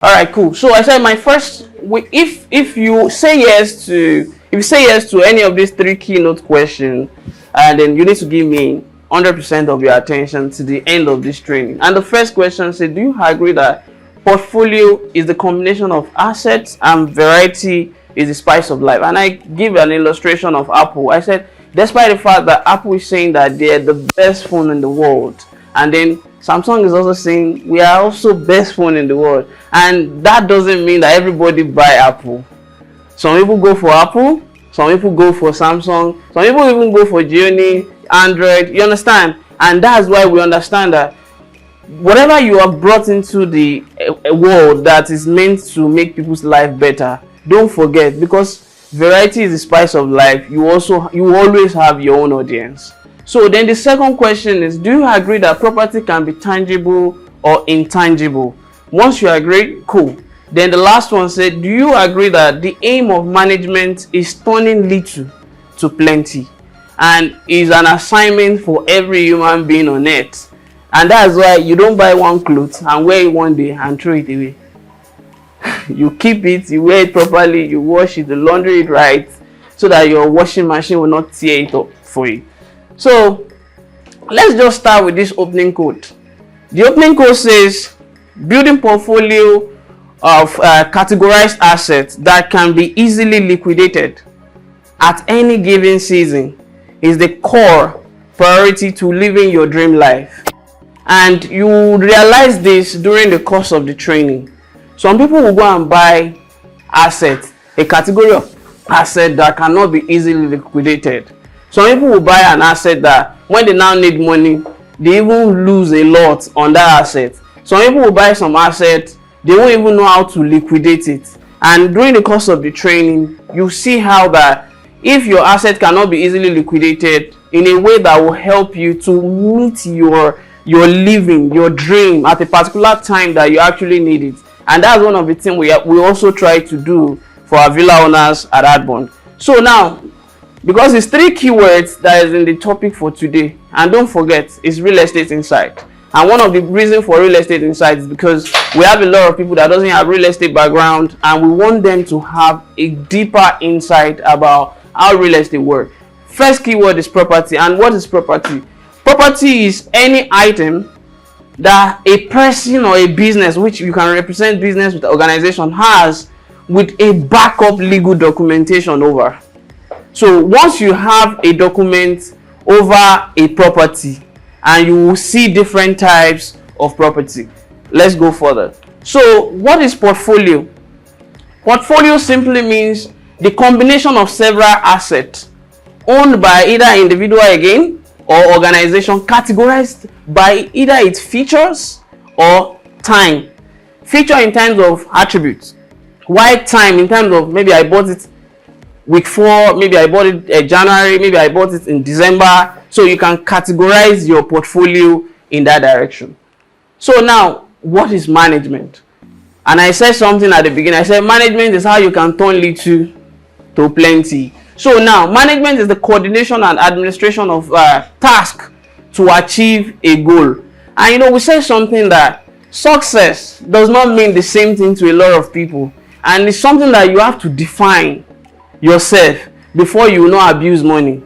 All right, cool. So I said my first, if you say yes to any of these three keynote questions, and then you need to give me 100% of your attention to the end of this training. And the first question said, do you agree that portfolio is the combination of assets and variety is the spice of life? And I give an illustration of Apple. I said, despite the fact that Apple is saying that they're the best phone in the world, and then Samsung is also saying we are also best phone in the world, and that doesn't mean that everybody buy Apple. Some people go for Apple, some people go for Samsung, some people even go for Xiaomi, Android. You understand? And that's why we understand that whatever you are brought into the world that is meant to make people's life better, don't forget, because variety is the spice of life. You always have your own audience. So then the second question is, do you agree that property can be tangible or intangible? Once you agree, cool. Then the last one said, do you agree that the aim of management is turning little to plenty and is an assignment for every human being on earth? And that's why you don't buy one cloth and wear it one day and throw it away. You keep it, you wear it properly, you wash it, you laundry it right, so that your washing machine will not tear it up for you. So let's just start with this opening quote. The opening quote says, building portfolio of categorized assets that can be easily liquidated at any given season is the core priority to living your dream life. And you realize this during the course of the training. Some people will go and buy assets, a category of asset that cannot be easily liquidated. Some people will buy an asset that when they now need money, they even lose a lot on that asset. Some people will buy some assets, they won't even know how to liquidate it. And during the course of the training, you see how that if your asset cannot be easily liquidated in a way that will help you to meet your living, your dream at a particular time that you actually need it. And that's one of the things we also try to do for our villa owners at Adbond. So now, because it's three keywords that is in the topic for today, and don't forget, it's real estate insight. And one of the reasons for real estate insight is because we have a lot of people that doesn't have real estate background, and we want them to have a deeper insight about how real estate works. First keyword is property. And what is property? Property is any item that a person or a business, which you can represent business with organization, has with a backup legal documentation over. So once you have a document over a property, and you will see different types of property. Let's go further. So what is portfolio? Portfolio simply means the combination of several assets owned by either individual again or organization, categorized by either its features or time. Feature in terms of attributes, while time in terms of maybe I bought it week 4, maybe I bought it January, maybe I bought it in December. So you can categorize your portfolio in that direction. So now, what is management? And I said something at the beginning. I said management is how you can turn little to plenty. So now, management is the coordination and administration of tasks to achieve a goal. And we say something that success does not mean the same thing to a lot of people. And it's something that you have to define yourself before you will not abuse money.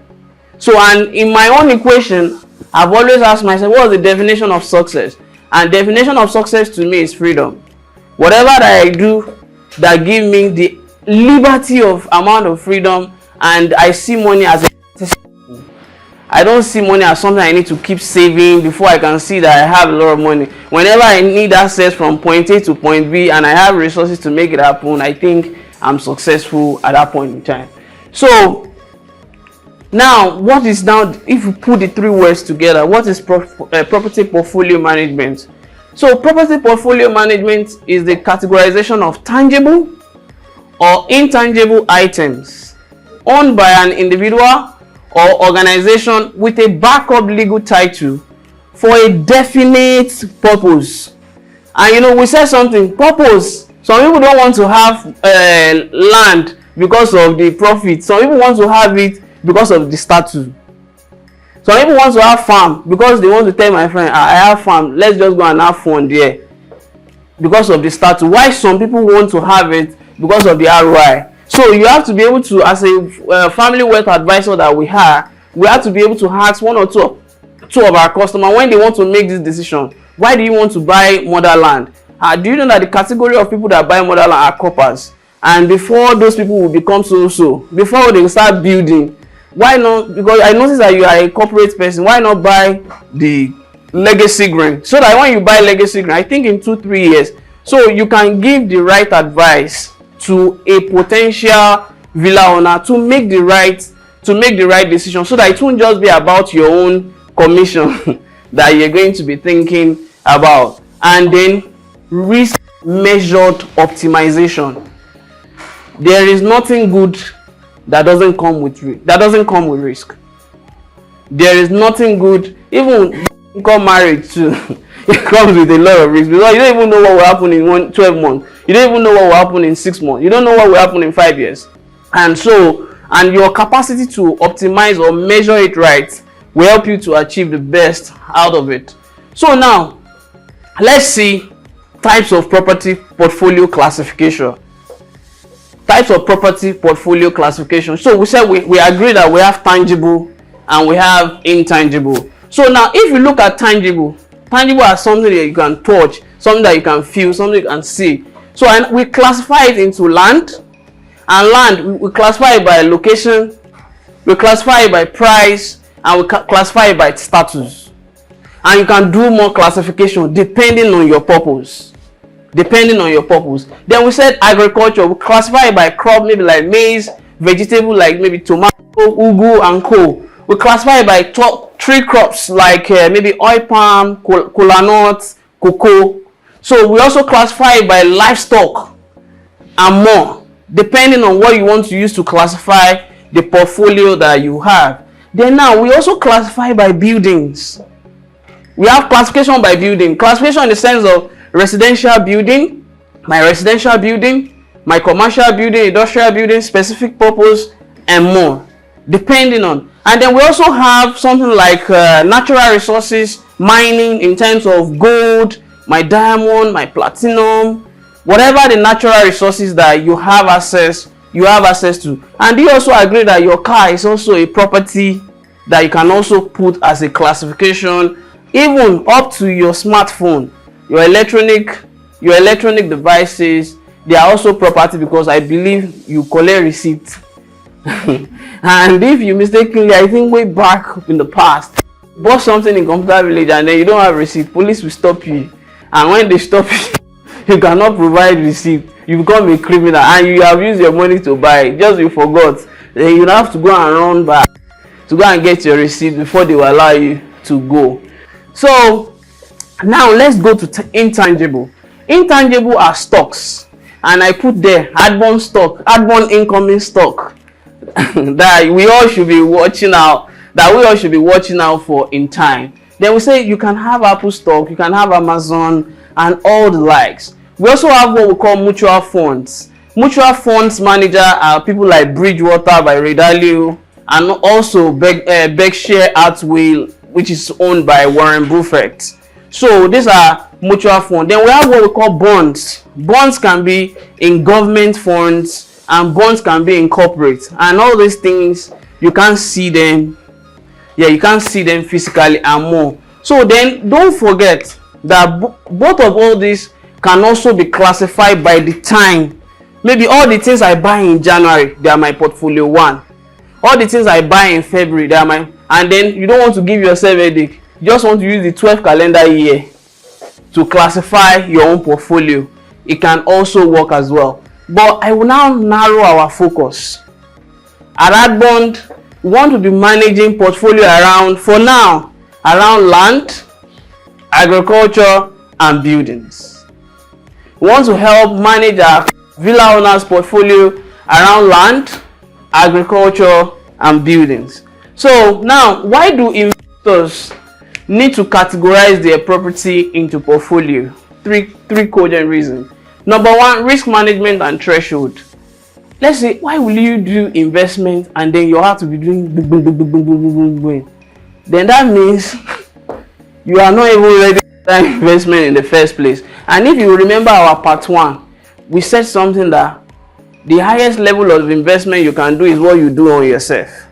So, and in my own equation, I've always asked myself, what is the definition of success? And definition of success to me is freedom. Whatever that I do that give me the liberty of amount of freedom, and I see money as I don't see money as something I need to keep saving before I can see that I have a lot of money. Whenever I need access from point A to point B and I have resources to make it happen, I think I'm successful at that point in time. So now, what is now, if you put the three words together, what is property portfolio management? So property portfolio management is the categorization of tangible or intangible items owned by an individual or organization with a backup legal title for a definite purpose. And we said something, purpose. Some people don't want to have land because of the profit. Some people want to have it because of the status. Some people want to have farm because they want to tell my friend, I have farm, let's just go and have fun there. because of the status, why some people want to have it because of the ROI. So you have to be able to, as a family wealth advisor that we have to be able to ask one or two of our customers when they want to make this decision. Why do you want to buy motherland? Do you know that the category of people that buy motherland are coppers? And before those people will become before they start building, why not? Because I notice that you are a corporate person. Why not buy the legacy grain, so that when you buy legacy grain, I think in 2-3 years, so you can give the right advice to a potential villa owner to make the right decision, so that it won't just be about your own commission that you're going to be thinking about. And then risk measured optimization. There is nothing good that doesn't come with risk. There is nothing good, even become married too. It comes with a lot of risk, because you don't even know what will happen in 12 months. You don't even know what will happen in 6 months. You don't know what will happen in 5 years. And your capacity to optimize or measure it right will help you to achieve the best out of it. So now, let's see types of property portfolio classification. Types of property portfolio classification. So we said we agree that we have tangible and we have intangible. So now, if you look at tangible are something that you can touch, something that you can feel, something you can see. So, and we classify it into land, and land we classify it by location, we classify it by price, and we classify it by status. And you can do more classification depending on your purpose. Then we said agriculture, we classify it by crop, maybe like maize, vegetable like maybe tomato, ugu, and co. We classify it by top 3 crops like maybe oil palm, kola nuts, cocoa. So we also classify it by livestock and more, depending on what you want to use to classify the portfolio that you have. Then now we also classify by buildings. We have classification by building. Classification in the sense of residential building, my commercial building, industrial building, specific purpose, and more, depending on. And then we also have something like natural resources, mining in terms of gold, my diamond, my platinum, whatever the natural resources that you have access to. And you also agree that your car is also a property that you can also put as a classification, even up to your smartphone, your electronic devices. They are also property, because I believe you collect receipt. And if you mistakenly, I think way back in the past, bought something in Computer Village and then you don't have receipt, police will stop you. And when they stop you, you cannot provide receipt. You become a criminal, and you have used your money to buy it, just you forgot. Then you have to go and run back to go and get your receipt before they will allow you to go. So now let's go to intangible. Intangible are stocks, and I put there adborn stock, adborn incoming stock that we all should be watching out for in time. Then we say you can have Apple stock, you can have Amazon, and all the likes. We also have what we call mutual funds. Mutual funds manager are people like Bridgewater by Ray Dalio, and also Berkshire Hathaway, which is owned by Warren Buffett. So these are mutual funds. Then we have what we call bonds. Bonds can be in government funds, and bonds can be in corporate, and all these things you can't see them. You can't see them physically and more. So then don't forget that both of all these can also be classified by the time. Maybe all the things I buy in January, they are my portfolio 1. All the things I buy in February, they are my, and then you don't want to give yourself a headache. You just want to use the 12th calendar year to classify your own portfolio. It can also work as well. But I will now narrow our focus. At Adbond, we want to be managing portfolio around, for now, around land, agriculture, and buildings. We want to help manage our villa owners' portfolio around land, agriculture, and buildings. So now, why do investors need to categorize their property into portfolio? Three cogent reasons. Number 1, risk management and threshold. Let's say, why will you do investment and then you have to be doing boom? Then that means you are not even ready for that investment in the first place. And if you remember our part 1, we said something that the highest level of investment you can do is what you do on yourself.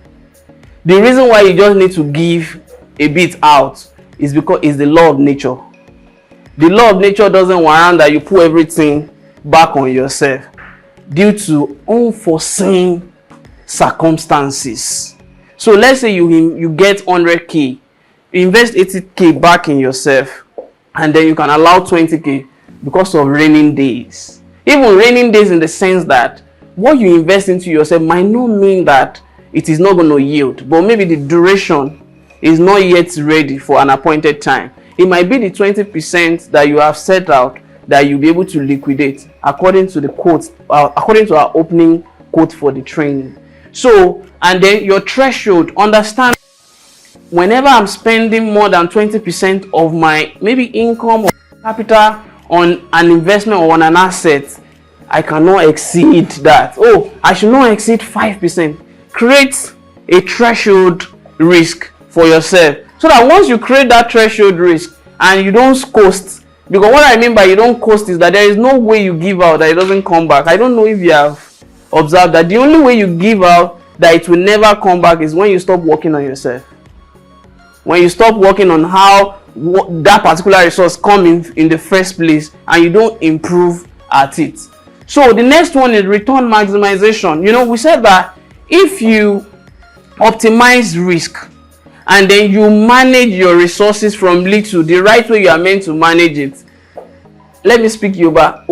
The reason why you just need to give a bit out is because it's the law of nature. The law of nature doesn't warrant that you put everything back on yourself due to unforeseen circumstances. So let's say you get 100k, invest 80k back in yourself, and then you can allow 20k because of raining days. Even raining days in the sense that what you invest into yourself might not mean that it is not going to yield, but maybe the duration is not yet ready for an appointed time. It might be the 20% that you have set out that you'll be able to liquidate according to the quote, according to our opening quote for the training. So, and then your threshold, understand, whenever I'm spending more than 20% of my maybe income or capital on an investment or on an asset, I cannot exceed that. Oh, I should not exceed 5%. Create a threshold risk for yourself, so that once you create that threshold risk and you don't coast, because what I mean by you don't coast is that there is no way you give out that it doesn't come back. I don't know if you have observed that the only way you give out that it will never come back is when you stop working on yourself. When you stop working on how that particular resource comes in the first place and you don't improve at it. So the next one is return maximization. You know, we said that if you optimize risk and then you manage your resources from little the right way you are meant to manage it. Let me speak Yoruba.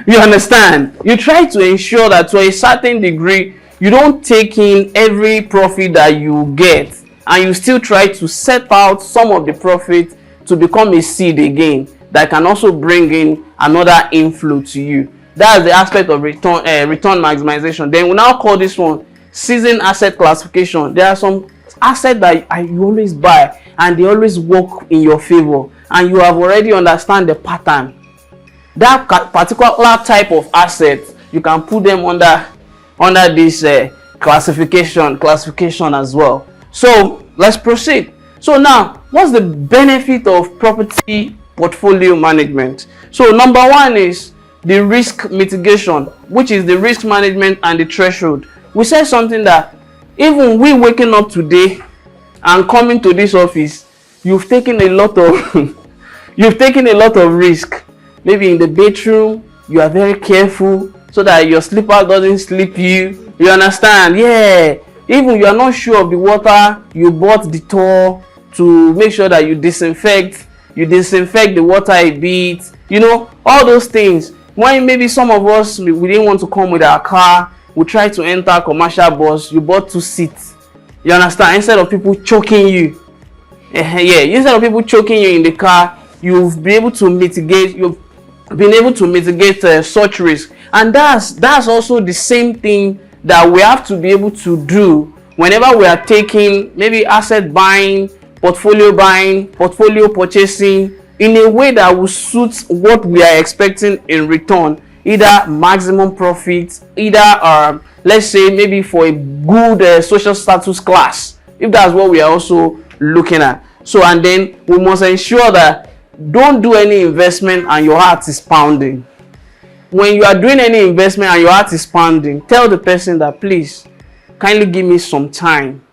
You understand? You try to ensure that to a certain degree you don't take in every profit that you get, and you still try to set out some of the profit to become a seed again that can also bring in another inflow to you. That's the aspect of return maximization. Then we now call this one season asset classification. There are some assets that you always buy and they always work in your favor, and you have already understand the pattern. That particular type of asset, you can put them under this classification as well. So let's proceed. So now, what's the benefit of property portfolio management? So number 1 is the risk mitigation, which is the risk management and the threshold. We said something that even we waking up today and coming to this office, you've taken a lot of risk. Maybe in the bedroom, you are very careful so that your slipper doesn't slip you. You understand? Yeah. Even you are not sure of the water, you bought Dettol to make sure that you disinfect the water a bit. You know, all those things. When maybe some of us, we didn't want to come with our car, we try to enter commercial bus, you bought 2 seats. You understand? Instead of people choking you. Instead of people choking you in the car, you've been able to mitigate such risk. And that's also the same thing that we have to be able to do whenever we are taking maybe asset buying, portfolio purchasing in a way that will suit what we are expecting in return, either maximum profit, either let's say maybe for a good social status class, if that's what we are also looking at. So, and then we must ensure that don't do any investment and your heart is pounding. When you are doing any investment and your heart is pounding, tell the person that please kindly give me some time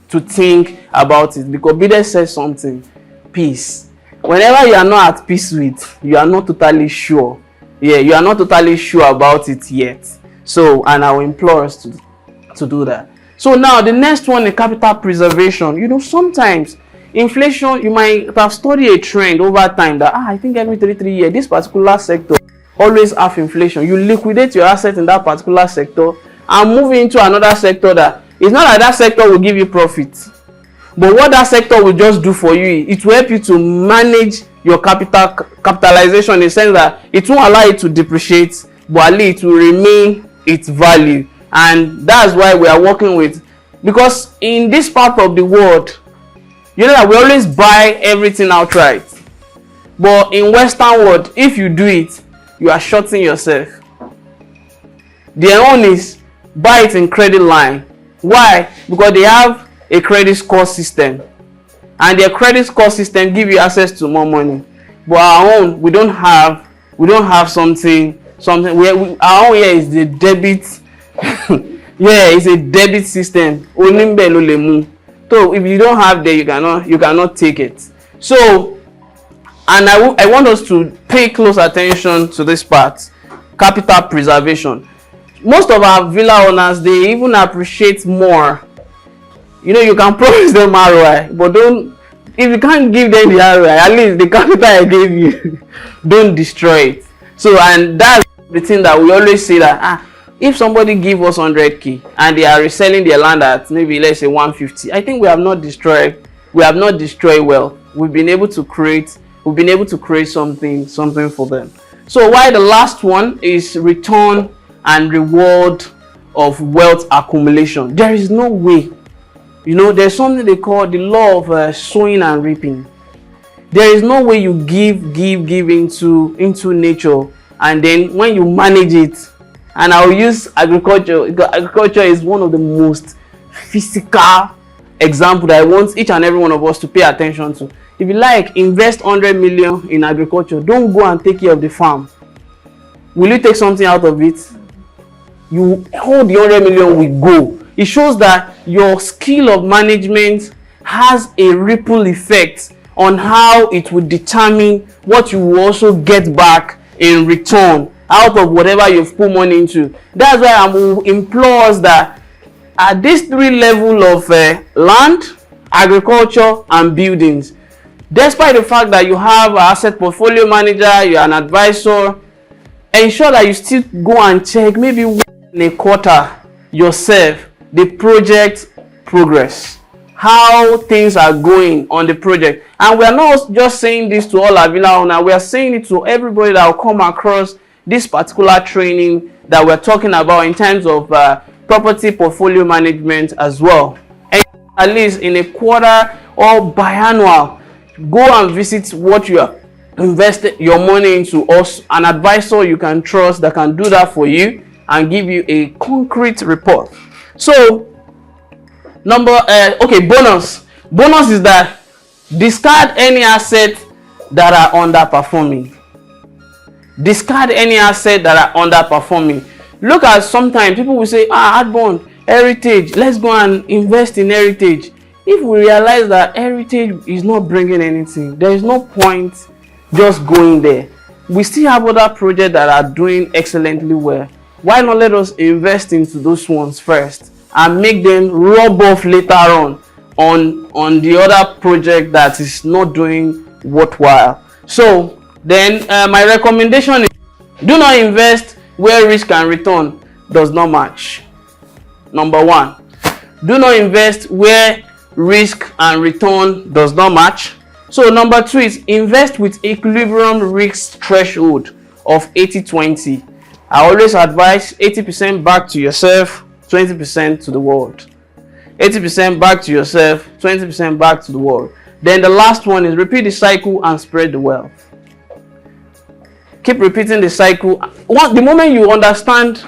to think about it, because Bide says something, peace. Whenever you are not at peace with, you are not totally sure. You are not totally sure about it yet. So, and I will implore us to do that. So now the next one is capital preservation. You know, sometimes inflation, you might have studied a trend over time that I think every 3 years this particular sector always have inflation. You liquidate your asset in that particular sector and move into another sector that it's not like that sector will give you profit, but what that sector will just do for you, it will help you to manage your capitalization in the sense that it won't allow it to depreciate, but at least it will remain its value. And that's why we are working with, because in this part of the world, you know that we always buy everything outright, but in Western world, if you do it, you are shorting yourself. Their own is buy it in credit line. Why? Because they have a credit score system, and their credit score system give you access to more money. but our own, we don't have something. Our own here is the debit. Yeah, it's a debit system. So if you don't have there, you cannot take it. So, and I want us to pay close attention to this part: capital preservation. Most of our villa owners, they even appreciate more. You can promise them ROI, but if you can't give them the ROI, at least the capital I gave you, don't destroy it. So, and that's the thing that we always say, that if somebody give us 100k and they are reselling their land at maybe, let's say, 150, I think we have not destroyed wealth. We've been able to create something for them. So why the last one is return and reward of wealth accumulation. There is no way. There's something they call the law of sowing and reaping. There is no way you give into nature, and then when you manage it, and I'll use agriculture. Agriculture is one of the most physical example that I want each and every one of us to pay attention to. If you invest 100 million in agriculture, don't go and take care of the farm. Will you take something out of it? You hold the 100 million will go. It shows that your skill of management has a ripple effect on how it would determine what you will also get back in return out of whatever you've put money into. That's why I will implore us that at these three levels of land, agriculture, and buildings, despite the fact that you have an asset portfolio manager, you're an advisor, ensure that you still go and check maybe in a quarter yourself the project progress, how things are going on the project. And we are not just saying this to all our villa owners, we are saying it to everybody that will come across this particular training that we're talking about in terms of property portfolio management as well. And at least in a quarter or biannual, go and visit what you are invested your money into, us an advisor you can trust that can do that for you and give you a concrete report. So bonus is that discard any asset that are underperforming. Look at, sometimes people will say, Adbond, heritage, let's go and invest in heritage. If we realize that heritage is not bringing anything, there is no point just going there. We still have other projects that are doing excellently well. Why not let us invest into those ones first and make them rub off later on the other project that is not doing worthwhile? So then my recommendation is, do not invest where risk and return does not match. Number one, do not invest where risk and return does not match. So number two is invest with equilibrium risk threshold of 80-20. I always advise 80% back to yourself, 20% to the world. 80% back to yourself, 20% back to the world. Then the last one is repeat the cycle and spread the wealth. Keep repeating the cycle. The moment you understand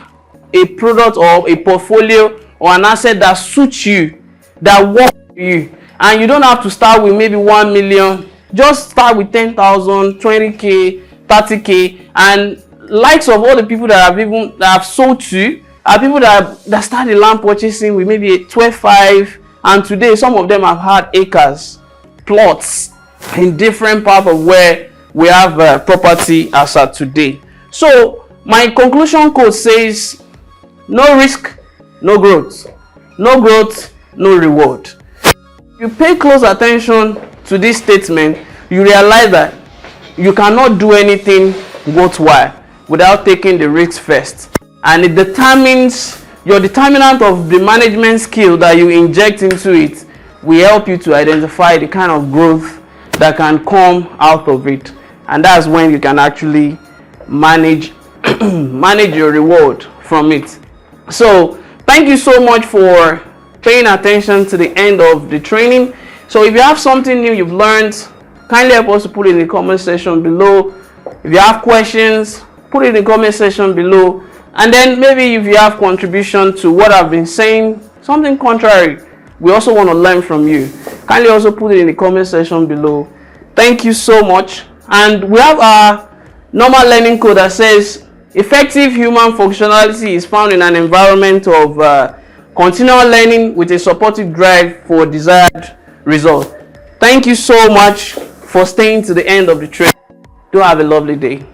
a product or a portfolio or an asset that suits you, that works for you, and you don't have to start with maybe 1 million, just start with 10,000, 20k, 30k, and likes of all the people that have sold to are people that started land purchasing with maybe a 12.5, and today some of them have had acres, plots in different parts of where we have property as at today. So my conclusion quote says, no risk, no growth. No growth, no reward. If you pay close attention to this statement, you realize that you cannot do anything worthwhile without taking the risk first. And it determines, your determinant of the management skill that you inject into it will help you to identify the kind of growth that can come out of it. And that's when you can actually manage your reward from it. So thank you so much for paying attention to the end of the training. So if you have something new you've learned, kindly help us to put it in the comment section below. If you have questions, put it in the comment section below. And then maybe if you have contribution to what I've been saying, something contrary, we also want to learn from you. Kindly also put it in the comment section below. Thank you so much. And we have our normal learning code that says effective human functionality is found in an environment of continual learning with a supportive drive for desired result. Thank you so much for staying to the end of the training. Do have a lovely day.